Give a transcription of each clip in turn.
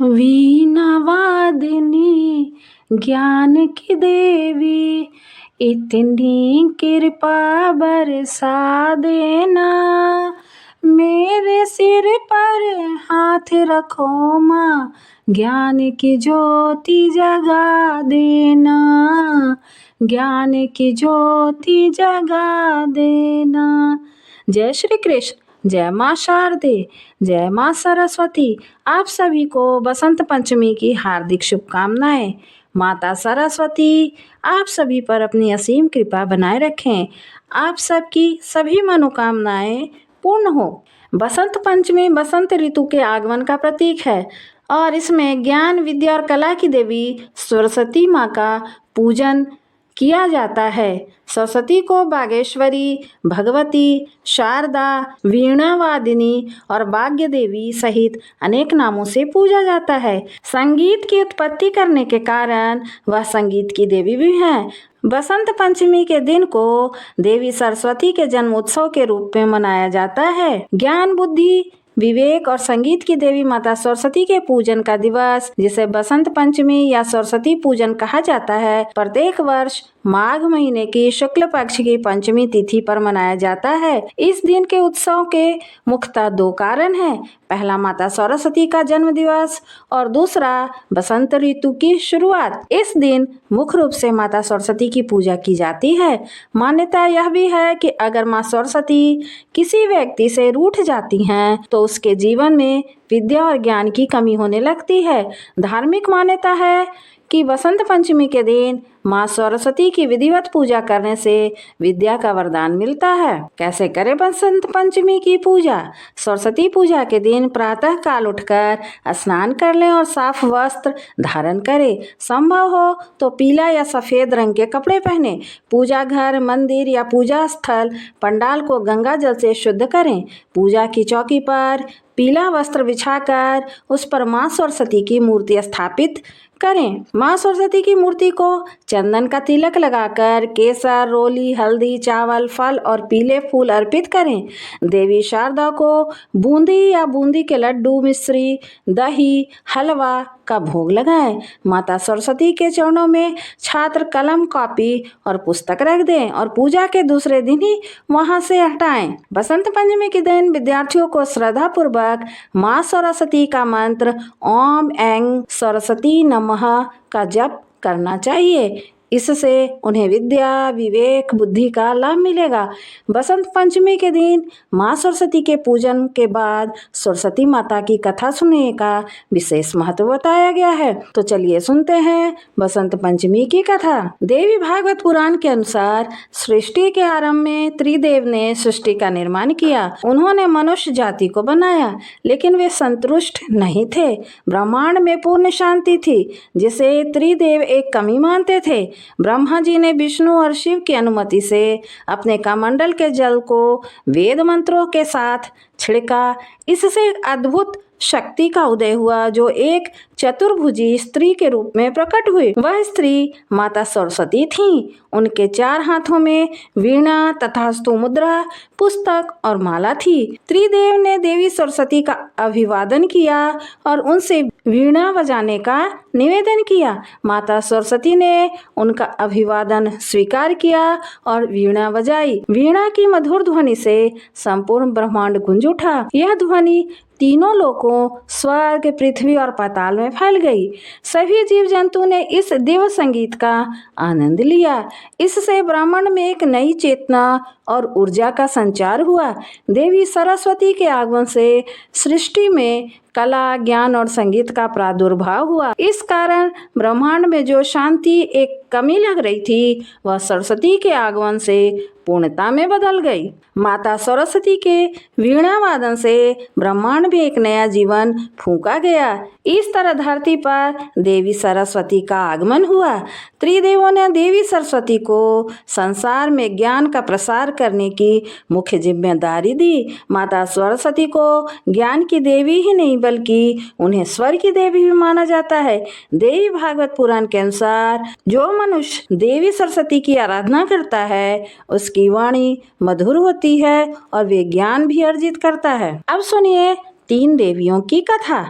वीणा वादिनी ज्ञान की देवी, इतनी कृपा बरसा देना। मेरे सिर पर हाथ रखो माँ, ज्ञान की ज्योति जगा देना। ज्ञान की ज्योति जगा देना। जय श्री कृष्ण। जय माँ शारदे, जय माँ सरस्वती। आप सभी को बसंत पंचमी की हार्दिक शुभकामनाएं। माता सरस्वती आप सभी पर अपनी असीम कृपा बनाए रखें। आप सबकी सभी मनोकामनाएं पूर्ण हो। बसंत पंचमी बसंत ऋतु के आगमन का प्रतीक है और इसमें ज्ञान, विद्या और कला की देवी सरस्वती माँ का पूजन किया जाता है। सरस्वती को बागेश्वरी, भगवती, शारदा, वीणा वादिनी और भाग्य देवी सहित अनेक नामों से पूजा जाता है। संगीत की उत्पत्ति करने के कारण वह संगीत की देवी भी है। बसंत पंचमी के दिन को देवी सरस्वती के जन्म उत्सव के रूप में मनाया जाता है। ज्ञान, बुद्धि, विवेक और संगीत की देवी माता सरस्वती के पूजन का दिवस, जिसे बसंत पंचमी या सरस्वती पूजन कहा जाता है, प्रत्येक वर्ष माघ महीने की शुक्ल पक्ष की पंचमी तिथि पर मनाया जाता है। इस दिन के उत्सव के मुख्यतः दो कारण हैं। पहला माता सरस्वती का जन्म दिवस और दूसरा बसंत ऋतु की शुरुआत। इस दिन मुख्य रूप से माता सरस्वती की पूजा की जाती है। मान्यता यह भी है कि अगर माँ सरस्वती किसी व्यक्ति से रूठ जाती हैं तो उसके जीवन में विद्या और ज्ञान की कमी होने लगती है। धार्मिक मान्यता है कि बसंत पंचमी के दिन माँ सरस्वती की विधिवत पूजा करने से विद्या का वरदान मिलता है। कैसे करें बसंत पंचमी की पूजा? सरस्वती पूजा के दिन प्रातः काल उठकर स्नान कर लें और साफ वस्त्र धारण करें। संभव हो तो पीला या सफेद रंग के कपड़े पहने। पूजा घर, मंदिर या पूजा स्थल, पंडाल को गंगा जल से शुद्ध करें। पूजा की चौकी पर पीला वस्त्र बिछाकर उस पर माँ सरस्वती की मूर्ति स्थापित करें। माँ सरस्वती की मूर्ति को चंदन का तिलक लगाकर केसर, रोली, हल्दी, चावल, फल और पीले फूल अर्पित करें। देवी शारदा को बूंदी या बूंदी के लड्डू, मिश्री, दही, हलवा का भोग लगाएं। माता सरस्वती के चरणों में छात्र कलम, कॉपी और पुस्तक रख दें और पूजा के दूसरे दिन ही वहां से हटाएं। बसंत पंचमी के दिन विद्यार्थियों को श्रद्धा पूर्वक माँ सरस्वती का मंत्र ओम ऐं सरस्वती नमः का जप करना चाहिए। इससे उन्हें विद्या, विवेक, बुद्धि का लाभ मिलेगा। बसंत पंचमी के दिन माँ सरस्वती के पूजन के बाद सरस्वती माता की कथा सुनने का विशेष महत्व बताया गया है। तो चलिए सुनते हैं बसंत पंचमी की कथा। देवी भागवत पुराण के अनुसार सृष्टि के आरंभ में त्रिदेव ने सृष्टि का निर्माण किया। उन्होंने मनुष्य जाति को बनाया, लेकिन वे संतुष्ट नहीं थे। ब्रह्मांड में पूर्ण शांति थी, जिसे त्रिदेव एक कमी मानते थे। ब्रह्मा जी ने विष्णु और शिव की अनुमति से अपने कमंडल के जल को वेद मंत्रों के साथ छिड़का। इससे अद्भुत शक्ति का उदय हुआ, जो एक चतुर्भुजी स्त्री के रूप में प्रकट हुई। वह स्त्री माता सरस्वती थीं। उनके 4 हाथों में वीणा, तथास्तु मुद्रा, पुस्तक और माला थी। त्रिदेव ने देवी सरस्वती का अभिवादन किया और उनसे वीणा बजाने का निवेदन किया। माता सरस्वती ने उनका अभिवादन स्वीकार किया और वीणा बजाई। वीणा की मधुर ध्वनि से संपूर्ण ब्रह्मांड गूंज उठा। यह ध्वनि तीनों लोकों, स्वर्ग, पृथ्वी और पाताल में फैल गई। सभी जीव जंतु ने इस दिव्य संगीत का आनंद लिया। इससे ब्रह्मांड में एक नई चेतना और ऊर्जा का संचार हुआ। देवी सरस्वती के आगमन से सृष्टि में कला, ज्ञान और संगीत का प्रादुर्भाव हुआ। इस कारण ब्रह्मांड में जो शांति एक कमी लग रही थी, वह सरस्वती के आगमन से पूर्णता में बदल गई। माता सरस्वती के वीणा वादन से ब्रह्मांड में एक नया जीवन फूंका गया। इस तरह धरती पर देवी सरस्वती का आगमन हुआ। त्रिदेवों ने देवी सरस्वती को संसार में ज्ञान का प्रसार करने की मुख्य जिम्मेदारी दी। माता सरस्वती को ज्ञान की देवी ही नहीं, बल्कि उन्हें स्वर की देवी भी माना जाता है। देवी भागवत पुराण के अनुसार जो मनुष्य देवी सरस्वती की आराधना करता है, उसकी वाणी मधुर होती है और वे ज्ञान भी अर्जित करता है। अब सुनिए तीन देवियों की कथा।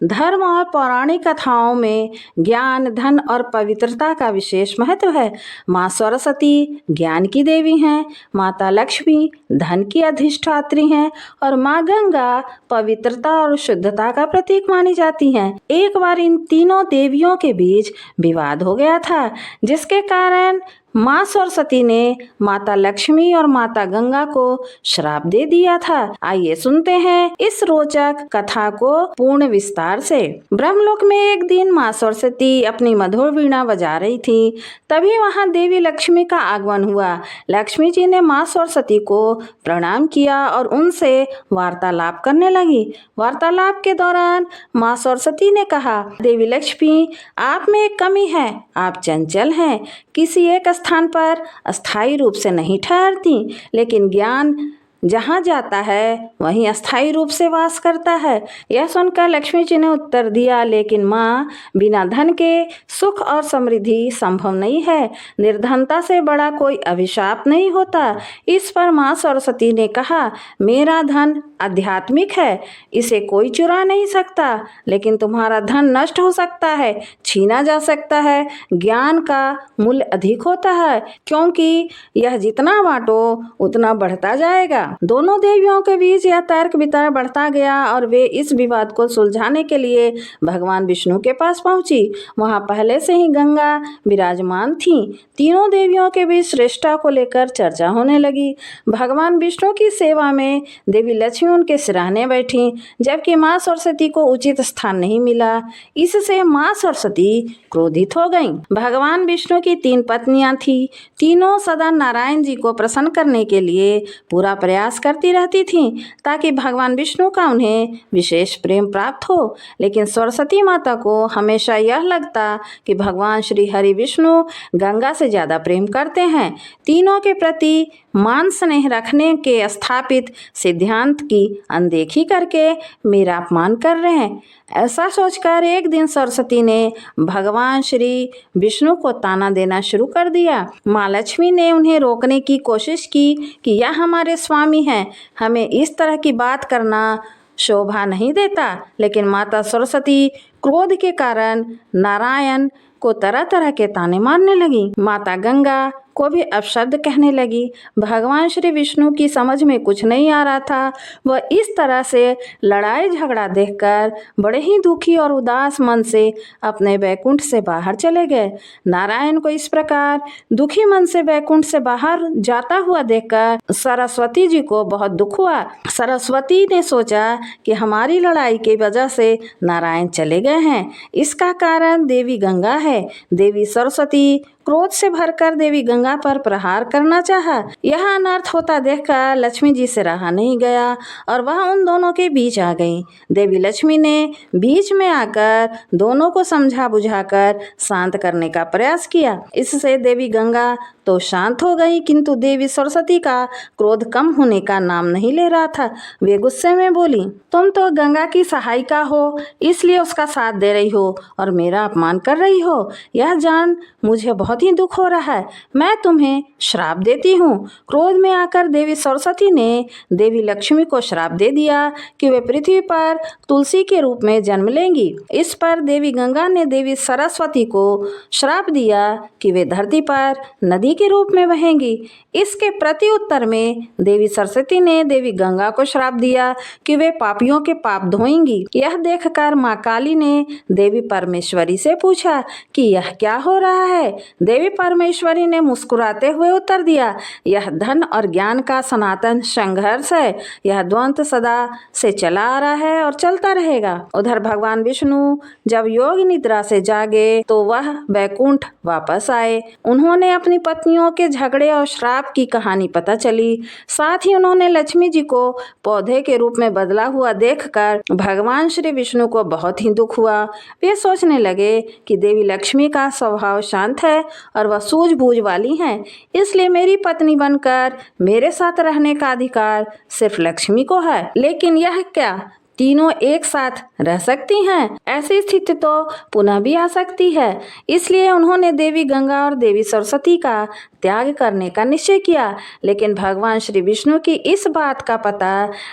धर्म और पौराणिक कथाओं में ज्ञान, धन और पवित्रता का विशेष महत्व है। माँ सरस्वती ज्ञान की देवी हैं, माता लक्ष्मी धन की अधिष्ठात्री हैं और माँ गंगा पवित्रता और शुद्धता का प्रतीक मानी जाती हैं। एक बार इन तीनों देवियों के बीच विवाद हो गया था, जिसके कारण माँ सरस्वती ने माता लक्ष्मी और माता गंगा को श्राप दे दिया था। आइए सुनते हैं इस रोचक कथा को पूर्ण विस्तार से। ब्रह्मलोक में एक दिन माँ सरस्वती अपनी मधुर वीणा बजा रही थी। तभी वहाँ देवी लक्ष्मी का आगमन हुआ। लक्ष्मी जी ने माँ सरस्वती को प्रणाम किया और उनसे वार्तालाप करने लगी। वार्तालाप के दौरान माँ सरस्वती ने कहा, देवी लक्ष्मी, आप में एक कमी है, आप चंचल हैं, किसी एक स्थान पर अस्थायी रूप से नहीं ठहरती, लेकिन ज्ञान जहाँ जाता है वहीं अस्थायी रूप से वास करता है। यह सुनकर लक्ष्मी जी ने उत्तर दिया, लेकिन माँ, बिना धन के सुख और समृद्धि संभव नहीं है। निर्धनता से बड़ा कोई अभिशाप नहीं होता। इस पर माँ सरस्वती ने कहा, मेरा धन आध्यात्मिक है, इसे कोई चुरा नहीं सकता, लेकिन तुम्हारा धन नष्ट हो सकता है, छीना जा सकता है। ज्ञान का मूल्य अधिक होता है, क्योंकि यह जितना बांटो उतना बढ़ता जाएगा। दोनों देवियों के बीच यह तर्क वितर्क बढ़ता गया और वे इस विवाद को सुलझाने के लिए भगवान विष्णु के पास पहुंची। वहां पहले से ही गंगा विराजमान थी। तीनों देवियों के बीच श्रेष्ठता को लेकर चर्चा होने लगी। भगवान विष्णु की सेवा में देवी लक्ष्मी उनके सिरहाने बैठी, जबकि माँ सरस्वती को उचित स्थान नहीं मिला। इससे माँ सरस्वती क्रोधित हो गईं। भगवान विष्णु की 3 पत्नियां थी। तीनों सदा नारायण जी को प्रसन्न करने के लिए पूरा प्रयास करती रहती थीं, ताकि भगवान विष्णु का उन्हें विशेष प्रेम प्राप्त हो। लेकिन सरस्वती माता को हमेशा यह लगता कि भगवान श्री हरि विष्णु गंगा से ज़्यादा प्रेम करते हैं। तीनों के प्रति मान स्नेह रखने के स्थापित सिद्धांत की अनदेखी करके मेरा अपमान कर रहे हैं। ऐसा सोचकर एक दिन सरस्वती ने भगवान श्री विष्णु को ताना देना शुरू कर दिया। माँ लक्ष्मी ने उन्हें रोकने की कोशिश की कि यह हमारे स्वामी हैं, हमें इस तरह की बात करना शोभा नहीं देता। लेकिन माता सरस्वती क्रोध के कारण नारायण को तरह तरह के ताने मारने लगी। माता गंगा को भी अपशब्द कहने लगी। भगवान श्री विष्णु की समझ में कुछ नहीं आ रहा था। वह इस तरह से लड़ाई झगड़ा देखकर बड़े ही दुखी और उदास मन से अपने वैकुंठ से बाहर चले गए। नारायण को इस प्रकार दुखी मन से वैकुंठ से बाहर जाता हुआ देखकर सरस्वती जी को बहुत दुख हुआ। सरस्वती ने सोचा कि हमारी लड़ाई की वजह से नारायण चले गए हैं, इसका कारण देवी गंगा है। देवी सरस्वती क्रोध से भरकर देवी गंगा पर प्रहार करना चाहा। यह अनर्थ होता देखकर लक्ष्मी जी से रहा नहीं गया और वह उन दोनों के बीच आ गई। देवी लक्ष्मी ने बीच में आकर दोनों को समझा बुझाकर शांत करने का प्रयास किया। इससे देवी गंगा तो शांत हो गई, किंतु देवी सरस्वती का क्रोध कम होने का नाम नहीं ले रहा था। वे गुस्से में बोली, तुम तो गंगा की सहायिका हो, इसलिए उसका साथ दे रही हो और मेरा अपमान कर रही हो। यह जान मुझे बहुत ही दुख हो रहा है। मैं तुम्हें श्राप देती हूँ। क्रोध में आकर देवी सरस्वती ने देवी लक्ष्मी को श्राप दे दिया कि वे पृथ्वी पर तुलसी के रूप में जन्म लेंगी। इस पर देवी गंगा ने देवी सरस्वती को श्राप दिया कि वे धरती पर नदी के रूप में बहेंगी। इसके प्रति उत्तर में देवी सरस्वती ने देवी गंगा को श्राप दिया कि वे पापियों के पाप धोएंगी। यह देखकर माँ काली ने देवी परमेश्वरी से पूछा कि यह क्या हो रहा है। देवी परमेश्वरी ने मुस्कुराते हुए उत्तर दिया, यह धन और ज्ञान का सनातन संघर्ष है। यह द्वंद्व सदा से चला आ रहा है और चलता रहेगा। उधर भगवान विष्णु जब योग निद्रा से जागे तो वह वैकुंठ वापस आए। उन्होंने अपनी पत्नियों के झगड़े और श्राप की कहानी पता चली। साथ ही उन्होंने लक्ष्मी जी को पौधे के रूप में बदला हुआ देखकर भगवान श्री विष्णु को बहुत ही दुख हुआ। वे सोचने लगे कि देवी लक्ष्मी का स्वभाव शांत है और वह सूझबूझ वाली हैं, इसलिए मेरी पत्नी बनकर मेरे साथ रहने का अधिकार सिर्फ लक्ष्मी को है। लेकिन यह क्या तीनों एक साथ रह सकती हैं? ऐसी स्थिति तो पुनः भी आ सकती है। इसलिए उन्होंने देवी गंगा और देवी सरस्वती का त्याग करने का निश्चय किया। लेकिन भगवान श्री विष्णु की इस बात का पता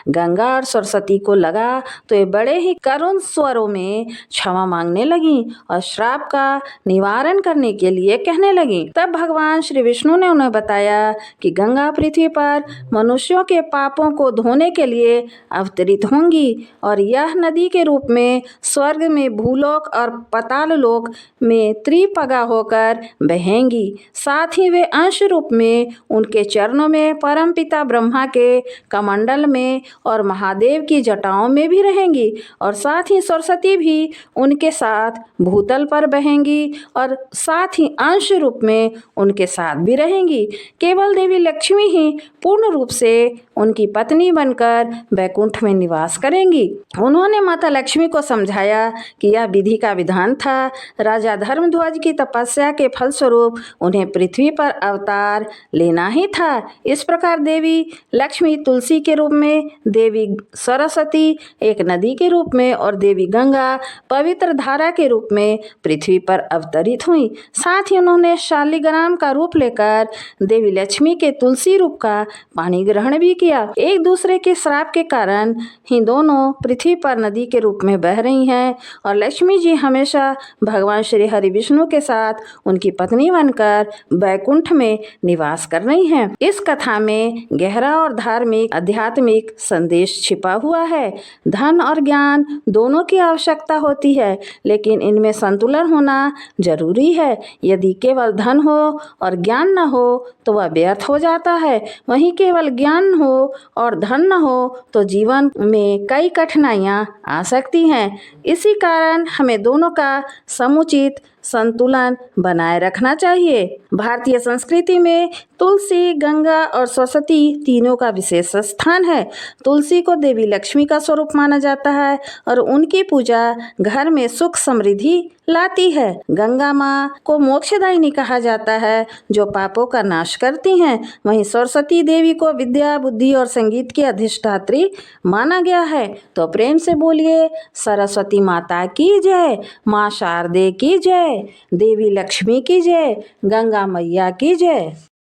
गंगा और सरस्वती को लगा तो ये बड़े ही करुण स्वरों में क्षमा मांगने लगी और श्राप का निवारण करने के लिए कहने लगी। तब भगवान श्री विष्णु ने उन्हें बताया कि गंगा पृथ्वी पर मनुष्यों के पापों को धोने के लिए अवतरित होंगी और यह नदी के रूप में स्वर्ग में भूलोक और पाताल लोक में त्रिपगा होकर बहेंगी। साथ ही वे अंश रूप में उनके चरणों में परमपिता ब्रह्मा के कमंडल में और महादेव की जटाओं में भी रहेंगी और साथ ही सरस्वती भी उनके साथ भूतल पर बहेंगी और साथ ही अंश रूप में उनके साथ भी रहेंगी। केवल देवी लक्ष्मी ही पूर्ण रूप से उनकी पत्नी बनकर वैकुंठ में निवास करेंगी। उन्होंने माता लक्ष्मी को समझाया कि यह विधि का विधान था। राजा धर्मध्वज की तपस्या के फलस्वरूप उन्हें पृथ्वी पर अवतार लेना ही था। इस प्रकार देवी लक्ष्मी तुलसी के रूप में, देवी सरस्वती एक नदी के रूप में और देवी गंगा पवित्र धारा के रूप में पृथ्वी पर अवतरित हुई। साथ ही उन्होंने शालिग्राम का रूप लेकर देवी लक्ष्मी के तुलसी रूप का पानी ग्रहण भी किया। एक दूसरे के श्राप के कारण ही दोनों पृथ्वी पर नदी के रूप में बह रही हैं और लक्ष्मी जी हमेशा भगवान श्री हरि विष्णु के साथ उनकी पत्नी बनकर वैकुंठ में निवास कर रही हैं। इस कथा में गहरा और धार्मिक आध्यात्मिक संदेश छिपा हुआ है। धन और ज्ञान दोनों की आवश्यकता होती है, लेकिन इनमें संतुलन होना जरूरी है। यदि केवल धन हो और ज्ञान न हो तो वह व्यर्थ हो जाता है। वहीं केवल ज्ञान हो और धन न हो तो जीवन में कई कठिनाइयां आ सकती हैं। इसी कारण हमें दोनों का समुचित संतुलन बनाए रखना चाहिए। भारतीय संस्कृति में तुलसी, गंगा और सरस्वती तीनों का विशेष स्थान है। तुलसी को देवी लक्ष्मी का स्वरूप माना जाता है और उनकी पूजा घर में सुख समृद्धि लाती है। गंगा माँ को मोक्षदायिनी कहा जाता है, जो पापों का नाश करती हैं। वहीं सरस्वती देवी को विद्या, बुद्धि और संगीत की अधिष्ठात्री माना गया है। तो प्रेम से बोलिए सरस्वती माता की जय, माँ शारदे की जय, देवी लक्ष्मी की जय, गंगा मैया की जय।